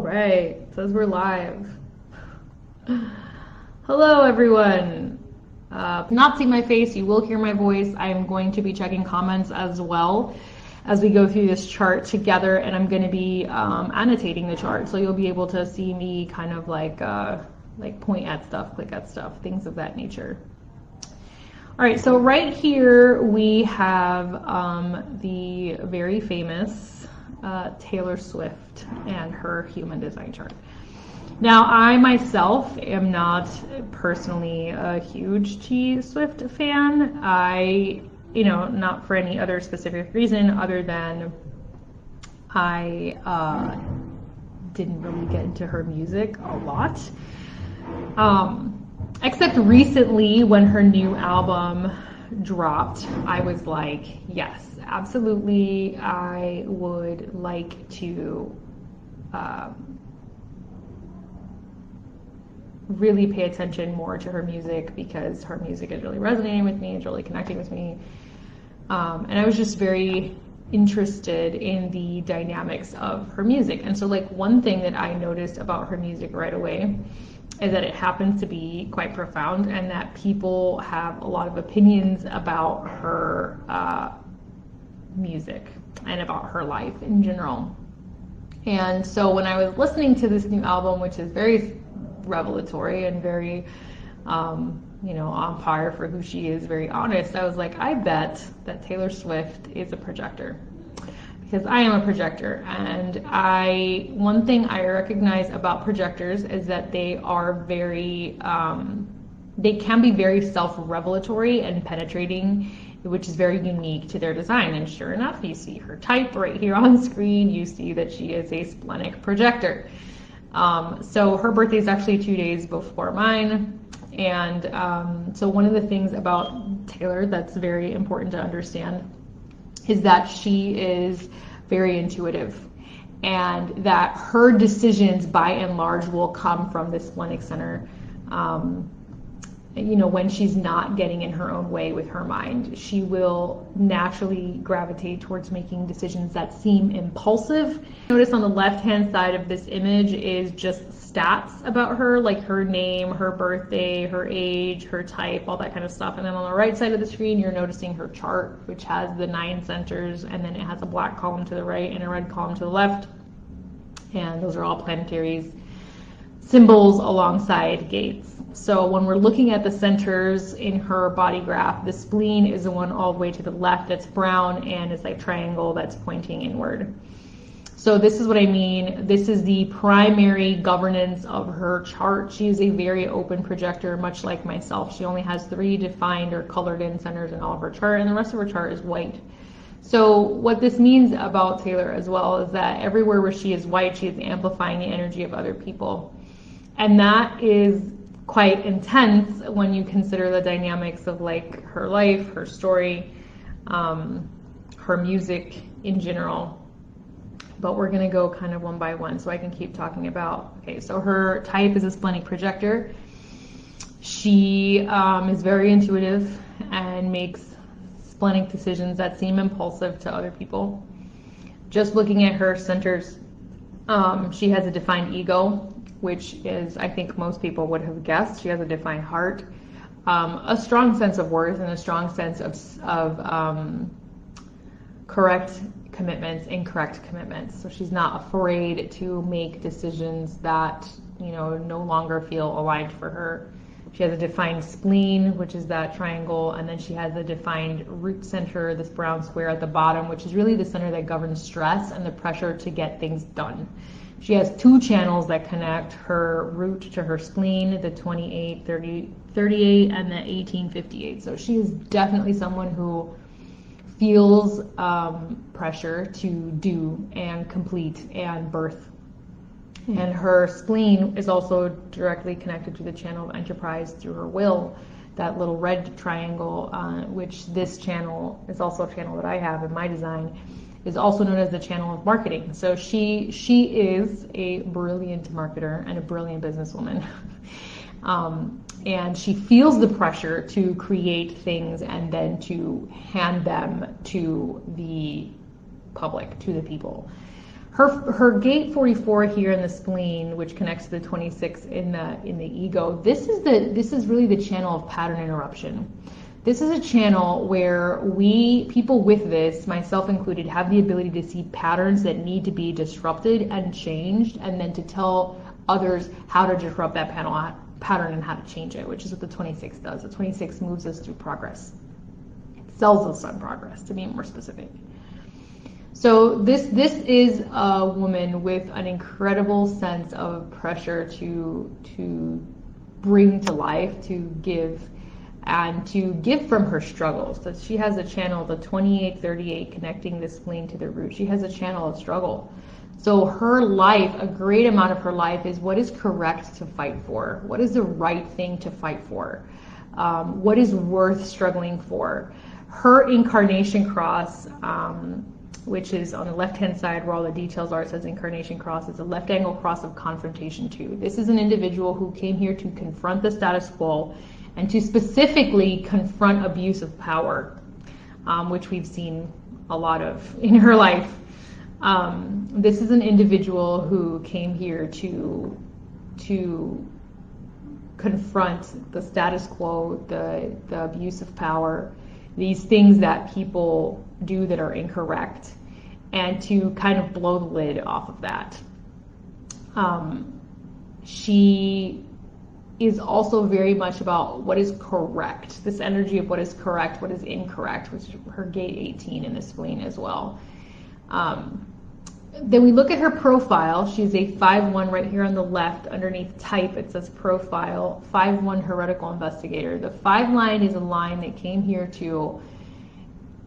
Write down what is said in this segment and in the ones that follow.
right, it says we're live. Hello everyone. Not seeing my face, you will hear my voice. I am going to be checking comments as well as we go through this chart together, and I'm going to be annotating the chart, so you'll be able to see me kind of like point at stuff, click at stuff, things of that nature. All right, so right here we have the very famous Taylor Swift and her human design chart. Now, I myself am not personally a huge T Swift fan. Not for any other specific reason other than I didn't really get into her music a lot. Except recently when her new album dropped, I was like, yes, absolutely, I would like to really pay attention more to her music, because her music is really resonating with me, it's really connecting with me. And I was just very interested in the dynamics of her music. And so like one thing that I noticed about her music right away is that it happens to be quite profound, and that people have a lot of opinions about her music and about her life in general. And so when I was listening to this new album, which is very revelatory and very on par for who she is, very honest, I was like, I bet that Taylor Swift is a projector, because I am a projector. And one thing I recognize about projectors is that they are very they can be very self-revelatory and penetrating, which is very unique to their design. And sure enough, you see her type right here on screen, you see that she is a splenic projector. So her birthday is actually 2 days before mine. And so one of the things about Taylor that's very important to understand is that she is very intuitive, and that her decisions by and large will come from the splenic center. When she's not getting in her own way with her mind, she will naturally gravitate towards making decisions that seem impulsive. Notice on the left-hand side of this image is just stats about her, like her name, her birthday, her age, her type, all that kind of stuff. And then on the right side of the screen, you're noticing her chart, which has the 9 centers, and then it has a black column to the right and a red column to the left. And those are all planetary symbols alongside gates. So when we're looking at the centers in her body graph, the spleen is the one all the way to the left that's brown, and it's like triangle that's pointing inward. So this is what I mean. This is the primary governance of her chart. She is a very open projector, much like myself. She only has 3 defined or colored in centers in all of her chart, and the rest of her chart is white. So what this means about Taylor as well is that everywhere where she is white, she is amplifying the energy of other people. And that is quite intense when you consider the dynamics of like her life, her story, her music in general. But we're gonna go kind of one by one so I can keep talking about, okay, so her type is a splenic projector. She is very intuitive and makes splenic decisions that seem impulsive to other people. Just looking at her centers, she has a defined ego, which is, I think most people would have guessed. She has a defined heart, a strong sense of worth, and a strong sense of correct commitments, incorrect commitments. So she's not afraid to make decisions that no longer feel aligned for her. She has a defined spleen, which is that triangle, and then she has a defined root center, this brown square at the bottom, which is really the center that governs stress and the pressure to get things done. She has 2 channels that connect her root to her spleen, the 2838 and the 1858. So she is definitely someone who feels pressure to do and complete and birth. And her spleen is also directly connected to the channel of enterprise through her will, that little red triangle, which this channel is also a channel that I have in my design, is also known as the channel of marketing. So she is a brilliant marketer and a brilliant businesswoman. And she feels the pressure to create things and then to hand them to the public, to the people. Her gate 44 here in the spleen, which connects to the 26 in the ego, this is really the channel of pattern interruption. This is a channel where people with this, myself included, have the ability to see patterns that need to be disrupted and changed, and then to tell others how to disrupt that pattern and how to change it, which is what the 26 does. The 26 moves us through progress. It sells us on progress, to be more specific. So this is a woman with an incredible sense of pressure to bring to life, to give, and to give from her struggles. So she has a channel, the 2838, connecting the spleen to the root. She has a channel of struggle. So her life, a great amount of her life, is what is correct to fight for. What is the right thing to fight for? What is worth struggling for? Her incarnation cross, which is on the left-hand side where all the details are, it says incarnation cross. It's a left angle cross of confrontation too. This is an individual who came here to confront the status quo and to specifically confront abuse of power, which we've seen a lot of in her life. This is an individual who came here to confront the status quo, the abuse of power, these things that people do that are incorrect, and to kind of blow the lid off of that. She is also very much about what is correct, this energy of what is correct, what is incorrect, which is her gate 18 in the spleen as well. Then we look at her profile. She's a 5-1 right here on the left. Underneath type, it says profile, 5-1 heretical investigator. The 5 line is a line that came here to,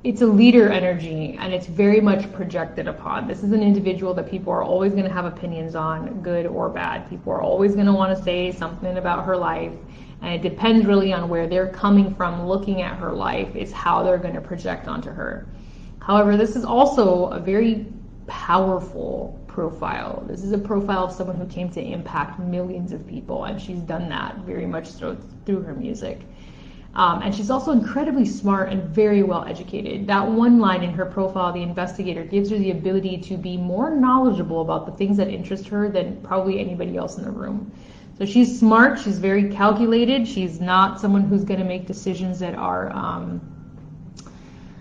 it's a leader energy, and it's very much projected upon. This is an individual that people are always going to have opinions on, good or bad. People are always going to want to say something about her life, and it depends really on where they're coming from looking at her life is how they're going to project onto her. However, this is also a very powerful profile. This is a profile of someone who came to impact millions of people, and she's done that very much through her music. And she's also incredibly smart and very well educated. That one line in her profile, the investigator, gives her the ability to be more knowledgeable about the things that interest her than probably anybody else in the room. So she's smart, she's very calculated, she's not someone who's going to make decisions that are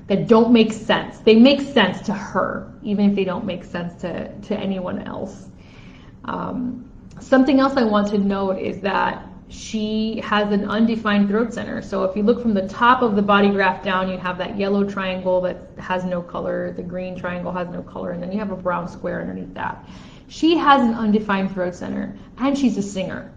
that don't make sense. They make sense to her, even if they don't make sense to anyone else. Something else I want to note is that she has an undefined throat center. So if you look from the top of the body graph down, you have that yellow triangle that has no color, the green triangle has no color, and then you have a brown square underneath that. She has an undefined throat center, and she's a singer.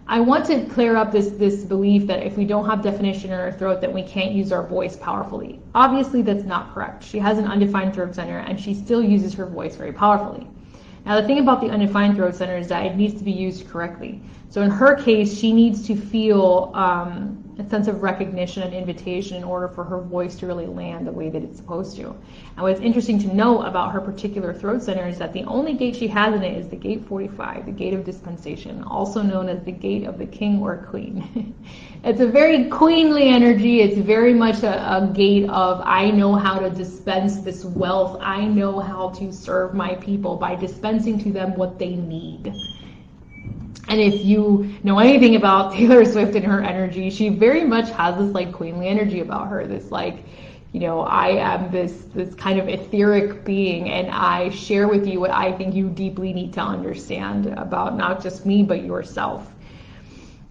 I want to clear up this belief that if we don't have definition in our throat that we can't use our voice powerfully. Obviously, that's not correct. She has an undefined throat center, and she still uses her voice very powerfully. Now, the thing about the undefined throat center is that it needs to be used correctly. So in her case, she needs to feel a sense of recognition and invitation in order for her voice to really land the way that it's supposed to. And what's interesting to know about her particular throat center is that the only gate she has in it is the gate 45, the gate of dispensation, also known as the gate of the king or queen. It's a very queenly energy. It's very much a gate of, I know how to dispense this wealth. I know how to serve my people by dispensing to them what they need. And if you know anything about Taylor Swift and her energy, she very much has this like queenly energy about her. This like, you know, I am this kind of etheric being, and I share with you what I think you deeply need to understand about not just me, but yourself.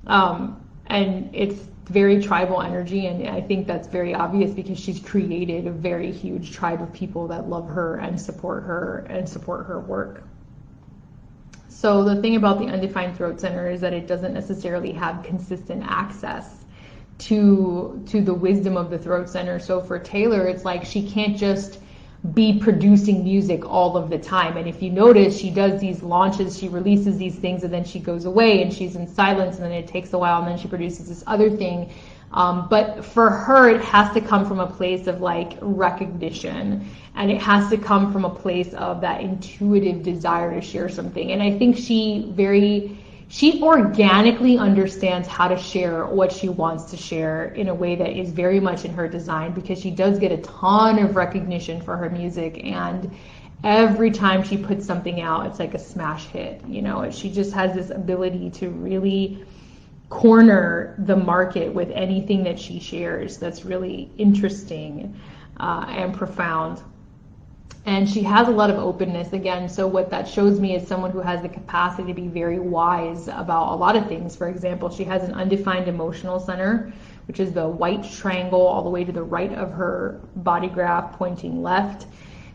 And it's very tribal energy, and I think that's very obvious because she's created a very huge tribe of people that love her and support her work. So the thing about the undefined throat center is that it doesn't necessarily have consistent access to the wisdom of the throat center. So for Taylor, it's like she can't just be producing music all of the time. And if you notice, she does these launches, she releases these things, and then she goes away and she's in silence, and then it takes a while, and then she produces this other thing. But for her, it has to come from a place of like recognition, and it has to come from a place of that intuitive desire to share something. And I think she organically understands how to share what she wants to share in a way that is very much in her design, because she does get a ton of recognition for her music, and every time she puts something out, it's like a smash hit. You know, she just has this ability to really corner the market with anything that she shares that's really interesting and profound. And she has a lot of openness again. So what that shows me is someone who has the capacity to be very wise about a lot of things. For example, she has an undefined emotional center, which is the white triangle all the way to the right of her body graph pointing left.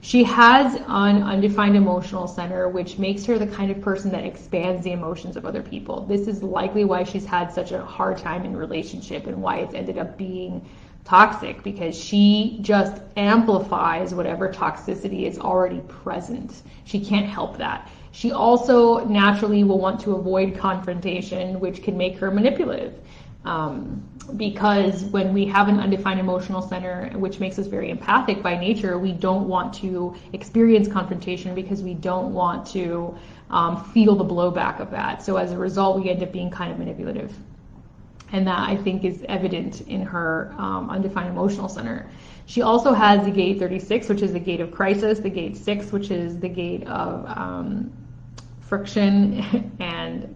She has an undefined emotional center, which makes her the kind of person that expands the emotions of other people. This is likely why she's had such a hard time in relationship and why it's ended up being toxic, because she just amplifies whatever toxicity is already present. She can't help that. She also naturally will want to avoid confrontation, which can make her manipulative. Because when we have an undefined emotional center, which makes us very empathic by nature, we don't want to experience confrontation because we don't want to feel the blowback of that. So as a result, we end up being kind of manipulative. And that, I think, is evident in her undefined emotional center. She also has the gate 36, which is the gate of crisis, the gate 6, which is the gate of friction and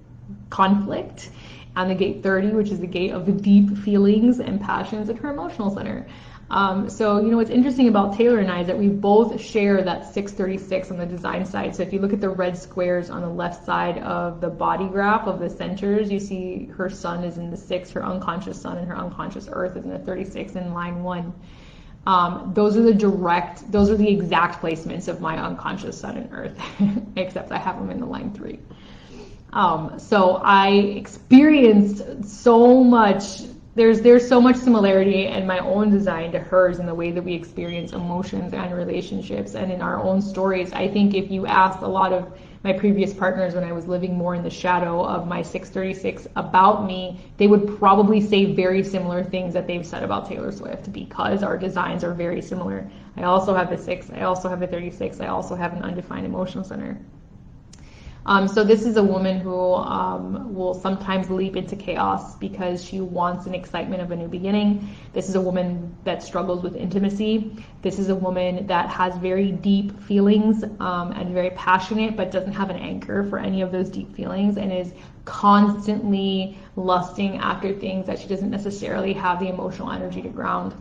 conflict, and the gate 30, which is the gate of the deep feelings and passions in her emotional center. So, you know, what's interesting about Taylor and I is that we both share that 636 on the design side. So if you look at the red squares on the left side of the body graph of the centers, you see her sun is in the 6, her unconscious sun, and her unconscious earth is in the 36 in line 1. Those are the exact placements of my unconscious sun and earth, except I have them in the line 3. So I experienced so much, there's so much similarity in my own design to hers in the way that we experience emotions and relationships and in our own stories. I think if you asked a lot of my previous partners when I was living more in the shadow of my 636 about me, they would probably say very similar things that they've said about Taylor Swift, because our designs are very similar. I also have the 6, I also have the 36, I also have an undefined emotional center. So this is a woman who will sometimes leap into chaos because she wants an excitement of a new beginning. This is a woman that struggles with intimacy. This is a woman that has very deep feelings and very passionate, but doesn't have an anchor for any of those deep feelings and is constantly lusting after things that she doesn't necessarily have the emotional energy to ground.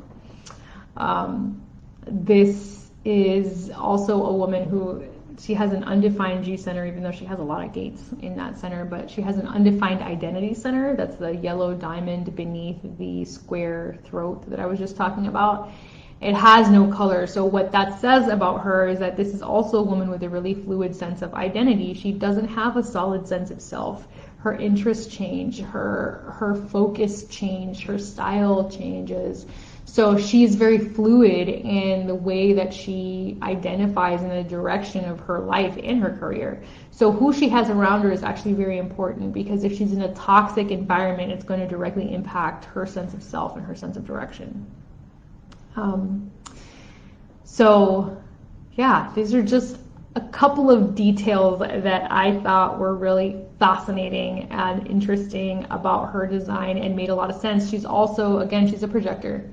This is also a woman who, she has an undefined G center, even though she has a lot of gates in that center, but she has an undefined identity center. That's the yellow diamond beneath the square throat that I was just talking about. It has no color. So what that says about her is that this is also a woman with a really fluid sense of identity. She doesn't have a solid sense of self. Her interests change, her focus change, her style changes. So she's very fluid in the way that she identifies in the direction of her life and her career. So who she has around her is actually very important, because if she's in a toxic environment, it's going to directly impact her sense of self and her sense of direction. So yeah, these are just a couple of details that I thought were really fascinating and interesting about her design and made a lot of sense. She's also, again, she's a projector.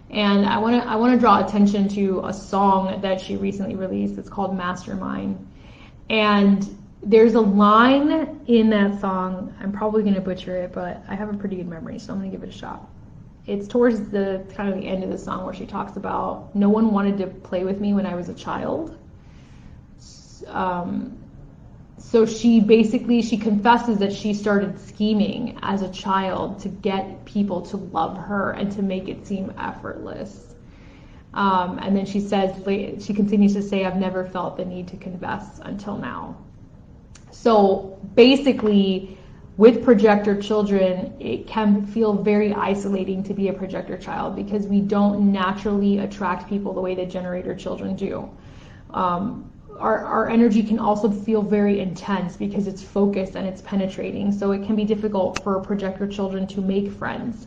And I want to draw attention to a song that she recently released. It's called Mastermind. And there's a line in that song, I'm probably going to butcher it, but I have a pretty good memory, so I'm going to give it a shot. It's towards the kind of the end of the song where she talks about, no one wanted to play with me when I was a child. So she confesses that she started scheming as a child to get people to love her and to make it seem effortless. And then she continues to say, I've never felt the need to confess until now. So basically, with projector children, it can feel very isolating to be a projector child because we don't naturally attract people the way that generator children do. Our energy can also feel very intense because it's focused and it's penetrating. So it can be difficult for projector children to make friends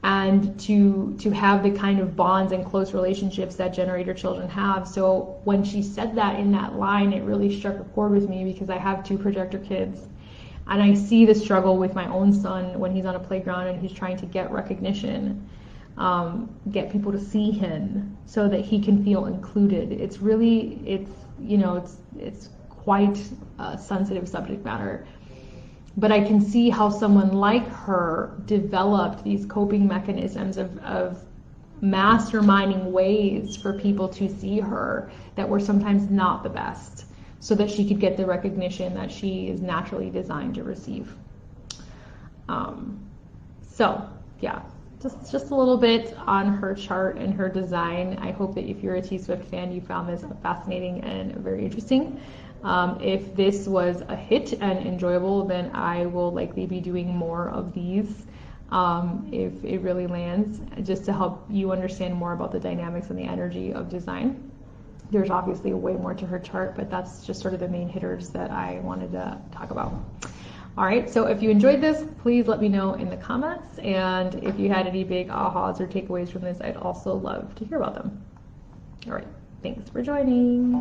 and to have the kind of bonds and close relationships that generator children have. So when she said that in that line, it really struck a chord with me because I have 2 projector kids. And I see the struggle with my own son when he's on a playground and he's trying to get recognition, get people to see him so that he can feel included. you know, it's quite a sensitive subject matter. But I can see how someone like her developed these coping mechanisms of masterminding ways for people to see her that were sometimes not the best, so that she could get the recognition that she is naturally designed to receive. So yeah, just a little bit on her chart and her design. I hope that if you're a T-Swift fan, you found this fascinating and very interesting. If this was a hit and enjoyable, then I will likely be doing more of these if it really lands, just to help you understand more about the dynamics and the energy of design. There's obviously way more to her chart, but that's just sort of the main hitters that I wanted to talk about. All right, so if you enjoyed this, please let me know in the comments. And if you had any big ahas or takeaways from this, I'd also love to hear about them. All right, thanks for joining.